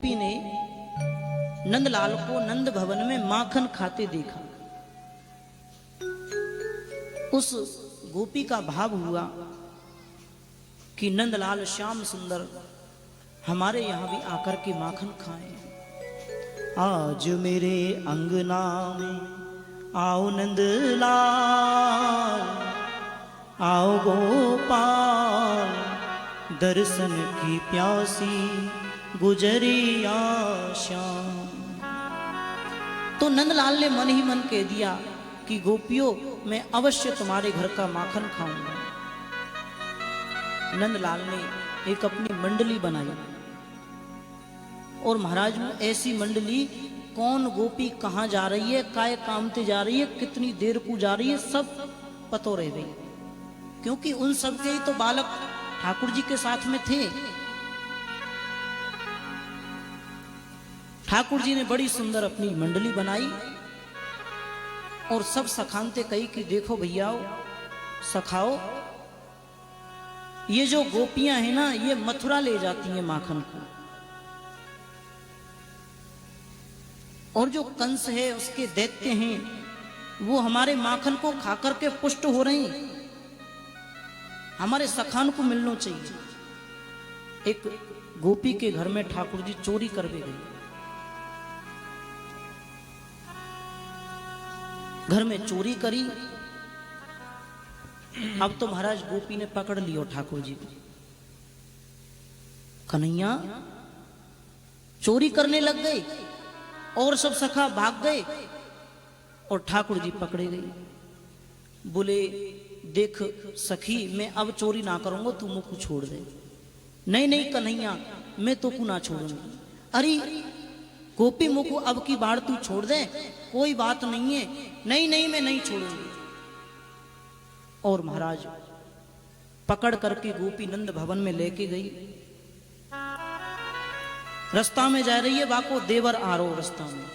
गोपी ने नंदलाल को नंद भवन में माखन खाते देखा। उस गोपी का भाव हुआ कि नंदलाल श्याम सुंदर हमारे यहां भी आकर के माखन खाएं। आज मेरे अंगना में आओ नंदलाल, आओ गोपाल, दर्शन की प्यासी गुजरिया श्याम। तो नंदलाल ने मन ही मन कह दिया कि गोपियों मैं अवश्य तुम्हारे घर का माखन खाऊंगा। नंदलाल ने एक अपनी मंडली बनाई और महाराज ऐसी मंडली कौन गोपी कहाँ जा रही है, काय कामते जा रही है, कितनी देर को जा रही है, सब पतो रह गई, क्योंकि उन सब के ही तो बालक ठाकुर जी के साथ में थे। ठाकुर जी ने बड़ी सुंदर अपनी मंडली बनाई और सब सखानते कही कि देखो भैया सखाओ, ये जो गोपियां हैं ना ये मथुरा ले जाती हैं माखन को, और जो कंस है उसके दैत्य हैं वो हमारे माखन को खाकर के पुष्ट हो रहे हैं, हमारे सखान को मिलना चाहिए। एक गोपी के घर में ठाकुर जी चोरी करके गए, घर में चोरी करी। अब तो महाराज गोपी ने पकड़ लियो ठाकुर जी को, कन्हैया चोरी करने लग गए और सब सखा भाग गए और ठाकुर जी पकड़े गए। बोले देख सखी मैं अब चोरी ना करूंगा, तू मुझको छोड़ दे। नहीं नहीं कन्हैया मैं तो को ना छोड़ूंगी। अरे गोपी मुझको अब की बार तू छोड़ दे, कोई बात नहीं है। नहीं नहीं मैं नहीं छोड़ूंगी। और महाराज पकड़ करके गोपी नंद भवन में लेके गई। रास्ता में जा रही है, बाको देवर आ रो रास्ता में।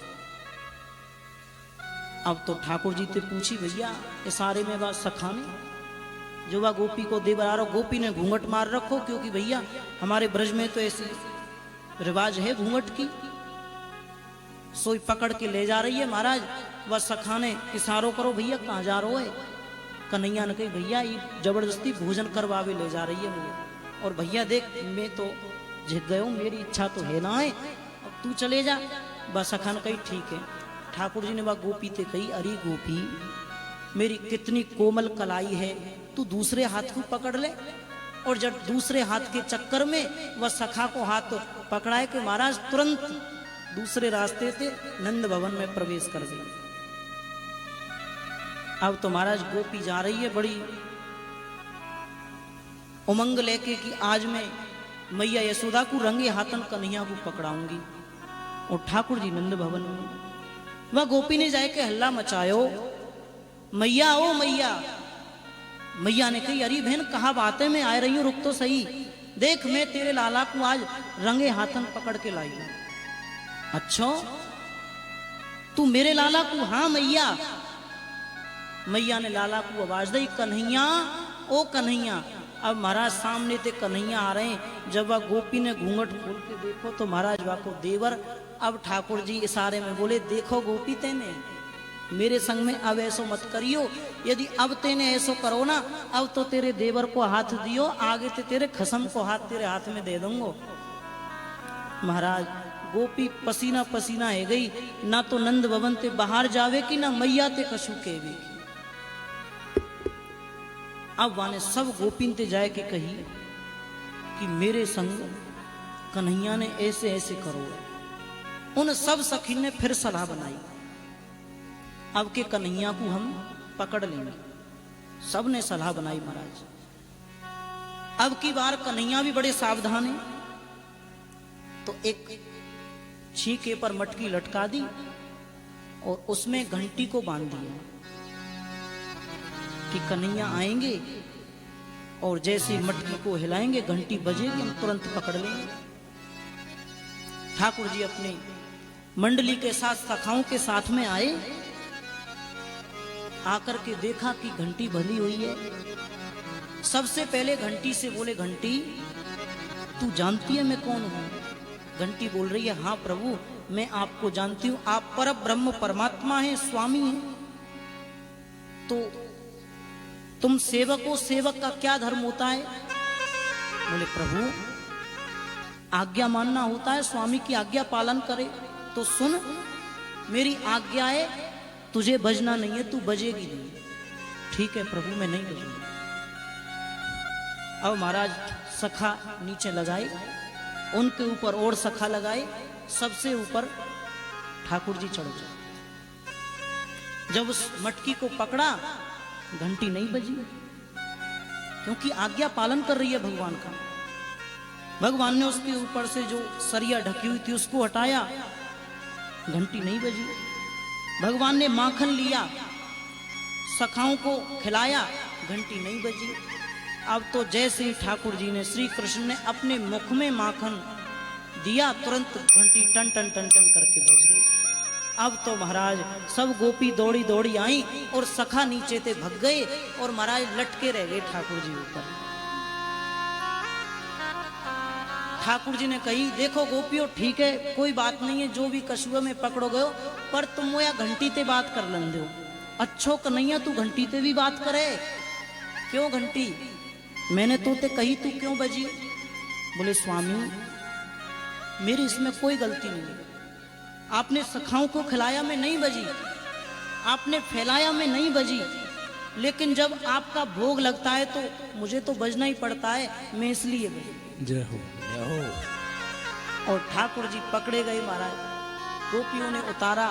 अब तो ठाकुर जी से पूछी भैया इशारे में बात सखाने जो वह गोपी को देवर आ रो। गोपी ने घूंघट मार रखो, क्योंकि भैया हमारे ब्रज में तो ऐसी रिवाज है घूंघट की। सोई पकड़ के ले जा रही है महाराज, वह सखाने इशारों करो भैया कहाँ जा रहे हो। कन्हैया ने कही भैया ये जबरदस्ती भोजन करवावे ले जा रही है मुझे, और भैया देख मैं तो झिक गया हूं, मेरी इच्छा तो है ना है, अब तू चले जा। बस सखान कही ठीक है। ठाकुर जी ने वह गोपी ते कही अरे गोपी मेरी कितनी कोमल कलाई है, तू दूसरे हाथ को पकड़ ले। और जब दूसरे हाथ के चक्कर में वह सखा को हाथ पकड़ाए कि महाराज तुरंत दूसरे रास्ते से नंद भवन में प्रवेश कर गई। अब तो महाराज गोपी जा रही है बड़ी उमंग लेके कि आज मैं मैया यशोदा को रंगे हाथन कन्हैया को पकड़ाऊंगी। और ठाकुर जी नंद भवन में वह गोपी ने जाके हल्ला मचायो, मैया ओ मैया। मैया ने कही अरे बहन कहा बात है, मैं आ रही हूं, रुक तो सही। देख मैं तेरे लाला को आज रंगे हाथन पकड़ के लाई हूं। अच्छा तू मेरे लाला को? हाँ मैया। मैया ने लाला को आवाज दी कन्हैया ओ कन्हैया। अब महाराज सामने ते कन्हैया आ रहे हैं। जब वह गोपी ने घूंघट खोल के देखो तो महाराज वह को देवर। अब ठाकुर जी इशारे में बोले देखो गोपी तेने मेरे संग में अब ऐसो मत करियो, यदि अब तेने ऐसो करो ना अब तो तेरे देवर को हाथ दियो, आगे ते तेरे खसम को हाथ तेरे हाथ में दे दूंगो। महाराज गोपी पसीना पसीना है गई, ना तो नंद भवन ते बाहर जावे की ना मैया ते कशु केवे की। अब वाने सब गोपीन ते जाए के कही कि मेरे संग कन्हैया ने ऐसे ऐसे करो। उन सब सखी ने फिर सलाह बनाई अब के कन्हैया को हम पकड़ लेंगे। सब ने सलाह बनाई महाराज। अब की बार कन्हैया भी बड़े सावधान है, तो एक छीके पर मटकी लटका दी और उसमें घंटी को बांध दिया कि कन्हैया आएंगे और जैसे मटकी को हिलाएंगे घंटी बजेगी हम तुरंत पकड़ लेंगे। ठाकुर जी अपनी मंडली के साथ सखाओं के साथ में आए, आकर के देखा कि घंटी बंधी हुई है। सबसे पहले घंटी से बोले घंटी तू जानती है मैं कौन हूं? घंटी बोल रही है, हाँ प्रभु मैं आपको जानती हूं, आप पर ब्रह्म परमात्मा हैं, स्वामी हैं। तो तुम सेवक हो, सेवक का क्या धर्म होता है? बोले प्रभु आज्ञा मानना होता है, स्वामी की आज्ञा पालन करे। तो सुन, मेरी आज्ञा है, तुझे बजना नहीं है, तू बजेगी नहीं। ठीक है प्रभु मैं नहीं बजूंगा। अब महाराज सखा नीचे लगाए, उनके ऊपर और सखा लगाए, सबसे ऊपर ठाकुर जी चढ़ गए। जब उस मटकी को पकड़ा, घंटी नहीं बजी, क्योंकि आज्ञा पालन कर रही है भगवान का। भगवान ने उसके ऊपर से जो सरिया ढकी हुई थी उसको हटाया, घंटी नहीं बजी। भगवान ने माखन लिया, सखाओं को खिलाया, घंटी नहीं बजी। अब तो जैसे ही ठाकुर जी ने, श्री कृष्ण ने अपने मुख में माखन दिया, तुरंत घंटी टन टन टन टन करके बज गई। अब तो महाराज सब गोपी दौड़ी दौड़ी आई और सखा नीचे से भग गए और महाराज लटके रह गए ठाकुर जी ऊपर। ठाकुर जी ने कही, देखो गोपियों ठीक है, कोई बात नहीं है, जो भी कछुए में पकड़ो गयो, पर तुम वो या घंटी ते बात कर लन दो। अच्छो कन्हैया तू घंटी ते भी बात करे। क्यों घंटी? मैंने तो ते कही, तू क्यों बजी? बोले स्वामी मेरी इसमें कोई गलती नहीं है, आपने सखाओं को खिलाया मैं नहीं बजी, आपने फैलाया मैं नहीं बजी, लेकिन जब आपका भोग लगता है तो मुझे तो बजना ही पड़ता है, मैं इसलिए बजी। जय हो जय हो। और ठाकुर जी पकड़े गए महाराज, गोपियों ने उतारा,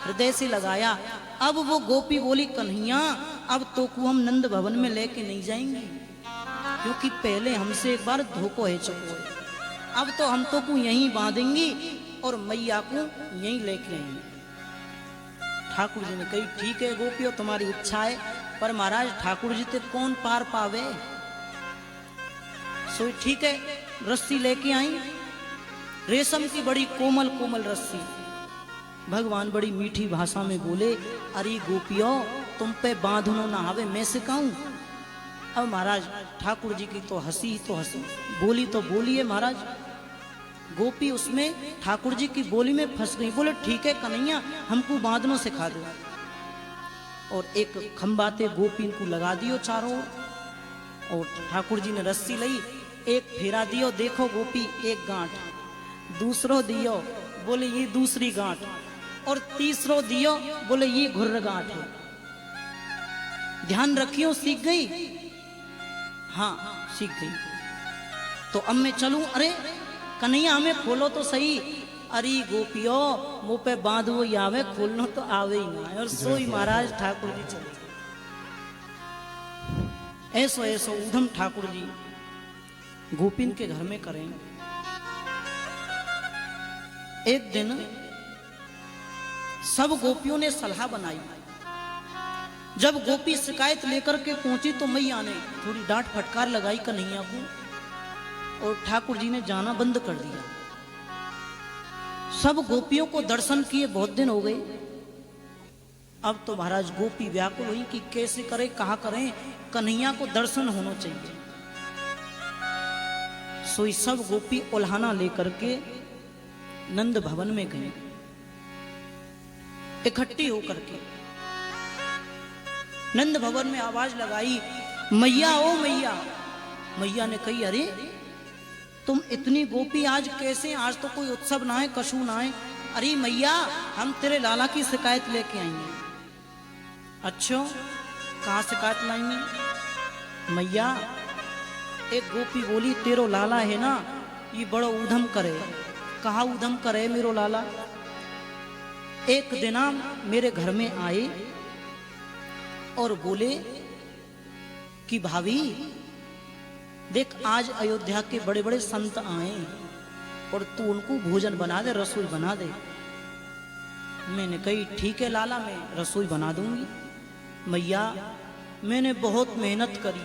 हृदय से लगाया। अब वो गोपी बोली, कन्हैया अब तो को हम नंद भवन में लेके नहीं जाएंगे, क्योंकि पहले हमसे एक बार धोखो है चुको है। अब तो हम तो को यहीं बांधेंगी और मैया को यहीं लेके आएंगे। ठाकुर जी ने कही, ठीक है गोपियों तुम्हारी इच्छा है, पर महाराज ठाकुर जी ते कौन पार पावे? सो ठीक है, रस्सी लेके आई, रेशम की बड़ी कोमल कोमल रस्सी। भगवान बड़ी मीठी भाषा में बोले, अरे गोपियों तुम पे बांधनो ना आवे, मैं सिखाऊं? अब महाराज ठाकुर जी की तो हंसी तो हंसी, बोली तो बोली है महाराज। गोपी उसमें ठाकुर जी की बोली में फंस गई। बोले ठीक है कन्हैया हमको बांधनो सिखा दो। और एक खंबाते गोपी को लगा दियो चारों ओर, और ठाकुर जी ने रस्सी ली, एक फेरा दियो, देखो गोपी एक गांठ, दूसरो दियो, बोले ये दूसरी गांठ, और तीसरो दियो, बोले ये घुर्र गांठ है। ध्यान रखियो, सीख गई? हाँ सीख गई। तो अब मैं चलूं? अरे कन्हैया हमें खोलो तो सही। अरे गोपियों मुंह पे बांधो ही आवे, खोलना तो आवे ही ना। और सोई महाराज ठाकुर जी चले गए। ऐसो ऐसो उधम ठाकुर जी गोपिन के घर में करें। एक दिन सब गोपियों ने सलाह बनाई। जब गोपी शिकायत लेकर के पहुंची तो मैया ने थोड़ी डांट फटकार लगाई कन्हैया को, और ठाकुर जी ने जाना बंद कर दिया। सब गोपियों को दर्शन किए बहुत दिन हो गए। अब तो महाराज गोपी व्याकुल हुई कि कैसे करें, कहा करें, कन्हैया को दर्शन होना चाहिए। सोई सब गोपी उल्हाना लेकर के नंद भवन में गए, इकट्ठी होकर के नंद भवन में आवाज लगाई, मैया ओ मैया। मैया ने कही, अरे तुम इतनी गोपी आज कैसे? आज तो कोई उत्सव ना है, कशु ना है। अरे मैया हम तेरे लाला की शिकायत लेके आएंगे। अच्छा कहाँ शिकायत लाएंगे? मैया एक गोपी बोली, तेरो लाला है ना ये बड़ो ऊधम करे। कहा ऊधम करे मेरो लाला? एक दिना मेरे घर में आए और बोले कि भाभी देख आज अयोध्या के बड़े बड़े संत आए और तू उनको भोजन बना दे, रसोई बना दे। मैंने कही ठीक है लाला मैं रसोई बना दूंगी। मैया मैंने बहुत मेहनत करी,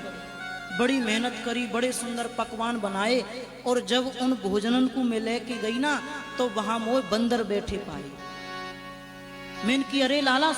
बड़ी मेहनत करी, बड़े सुंदर पकवान बनाए, और जब उन भोजनन को मैं लेके गई ना तो वहां मोह बंदर बैठे पाए। मैंने की अरे लाला